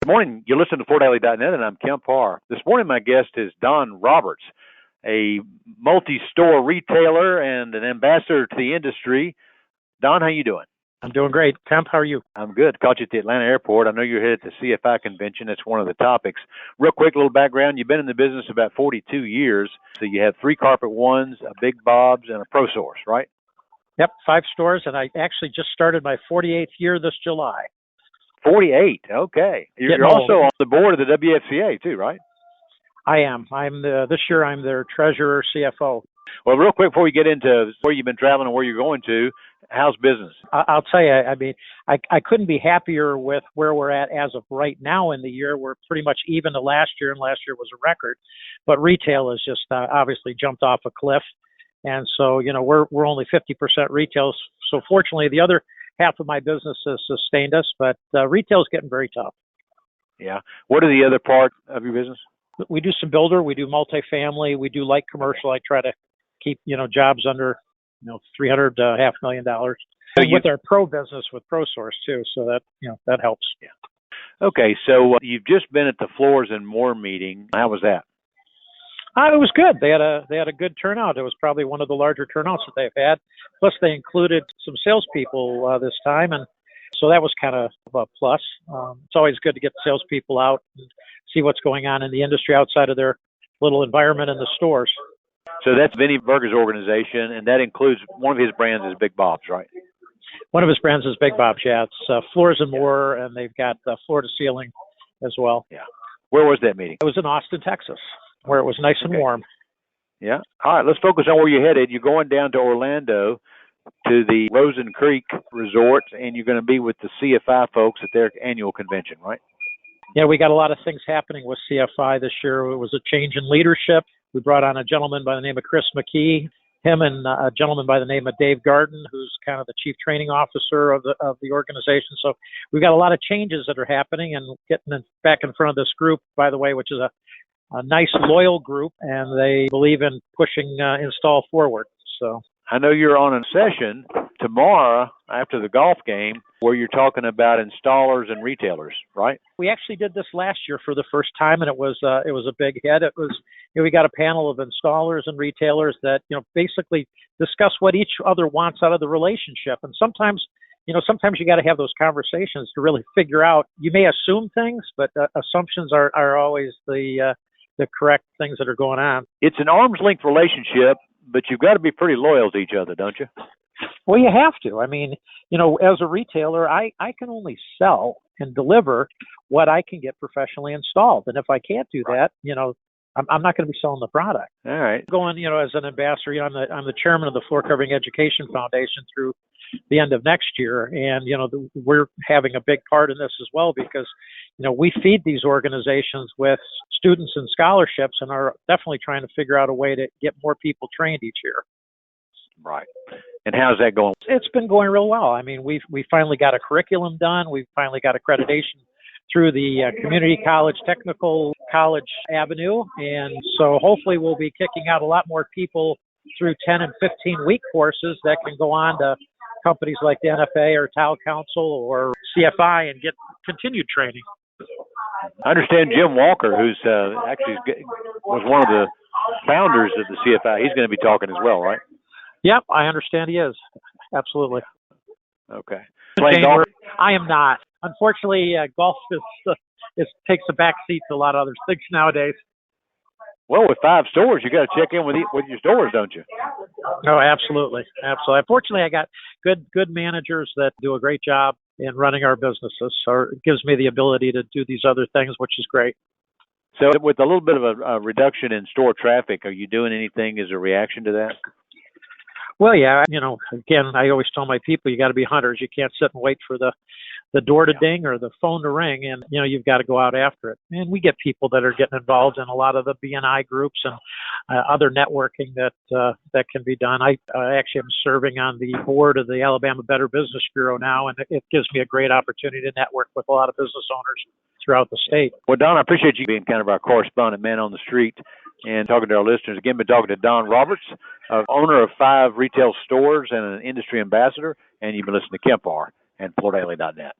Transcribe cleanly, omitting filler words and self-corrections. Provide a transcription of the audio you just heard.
Good morning. You're listening to FloorDaily.net, and I'm Kemp Harr. This morning, my guest is Don Roberts, a multi-store retailer and an ambassador to the industry. Don, how you doing? I'm doing great. Kemp, how are you? I'm good. Caught you at the Atlanta airport. I know you're headed to the CFI convention. That's one of the topics. Real quick, little background. You've been in the business about 42 years. So you have 3 Carpet Ones, a Big Bob's, and a Pro Source, right? Yep, 5 stores, and I actually just started my 48th year this July. 48. Okay. You're also on the board of the WFCA too, right? I am. This year I'm their treasurer, CFO. Well, real quick before we get into where you've been traveling and where you're going to, how's business? I'll tell you, I couldn't be happier with where we're at as of right now in the year. We're pretty much even to last year, and last year was a record. But retail has just obviously jumped off a cliff. And so, we're only 50% retail. So fortunately, the other half of my business has sustained us, but retail is getting very tough. Yeah. What are the other parts of your business? We do some builder, we do multifamily, we do light commercial. I try to keep, jobs under, $300 to $500,000. So with our pro business with Pro Source too. So that, that helps. Yeah. Okay. So you've just been at the Floors and More meeting. How was that? It was good. They had a good turnout. It was probably one of the larger turnouts that they've had. Plus, they included some salespeople this time, and so that was kind of a plus. It's always good to get salespeople out and see what's going on in the industry outside of their little environment in the stores. So that's Vinny Berger's organization, and that includes one of his brands is Big Bob's, right? One of his brands is Big Bob's. Yeah, it's Floors and More, and they've got floor to ceiling as well. Yeah. Where was that meeting? It was in Austin, Texas, where it was nice and warm. Yeah. All right, let's focus on where you're headed. You're going down to Orlando to the Rosen Creek Resort, and you're going to be with the CFI folks at their annual convention, right? Yeah, we got a lot of things happening with CFI this year. It was a change in leadership. We brought on a gentleman by the name of Chris McKee, him and a gentleman by the name of Dave Garden, who's kind of the chief training officer of the organization. So we've got a lot of changes that are happening, and getting back in front of this group, by the way, which is a nice, loyal group, and they believe in pushing install forward. So I know you're on a session tomorrow after the golf game where you're talking about installers and retailers, right? We actually did this last year for the first time, and it was a big hit. It was we got a panel of installers and retailers that basically discuss what each other wants out of the relationship, and sometimes you got to have those conversations to really figure out. You may assume things, but assumptions are always the correct things that are going on. It's an arm's length relationship, but you've got to be pretty loyal to each other, don't you? Well, you have to. I mean, as a retailer, I can only sell and deliver what I can get professionally installed. And if I can't do that, I'm not going to be selling the product. All right. Going, as an ambassador, I'm the chairman of the Floor Covering Education Foundation through the end of next year. And, we're having a big part in this as well because, we feed these organizations with students and scholarships and are definitely trying to figure out a way to get more people trained each year. Right. And how's that going? It's been going real well. I mean, we finally got a curriculum done. We've finally got accreditation through the Community College Technical College Avenue. And so hopefully we'll be kicking out a lot more people through 10 and 15-week courses that can go on to companies like the NFA or Tile Council or CFI and get continued training. I understand Jim Walker, who's actually was one of the founders of the CFI, he's going to be talking as well, right? Yep, I understand he is. Absolutely. Okay. Playing golf? I am not. Unfortunately, golf takes a back seat to a lot of other things nowadays. Well, with 5 stores, you got to check in with your stores, don't you? Oh, absolutely. Fortunately, I got good managers that do a great job in running our businesses. So it gives me the ability to do these other things, which is great. So with a little bit of a reduction in store traffic, are you doing anything as a reaction to that? Well, yeah, again, I always tell my people, you got to be hunters. You can't sit and wait for the door to ding or the phone to ring, and you've got to go out after it. And we get people that are getting involved in a lot of the BNI groups and other networking that can be done. I actually am serving on the board of the Alabama Better Business Bureau now, and it gives me a great opportunity to network with a lot of business owners throughout the state. Well, Don, I appreciate you being kind of our correspondent man on the street and talking to our listeners. Again, been talking to Don Roberts, owner of 5 retail stores and an industry ambassador, and you've been listening to Kemp Harr and FloorDaily.net.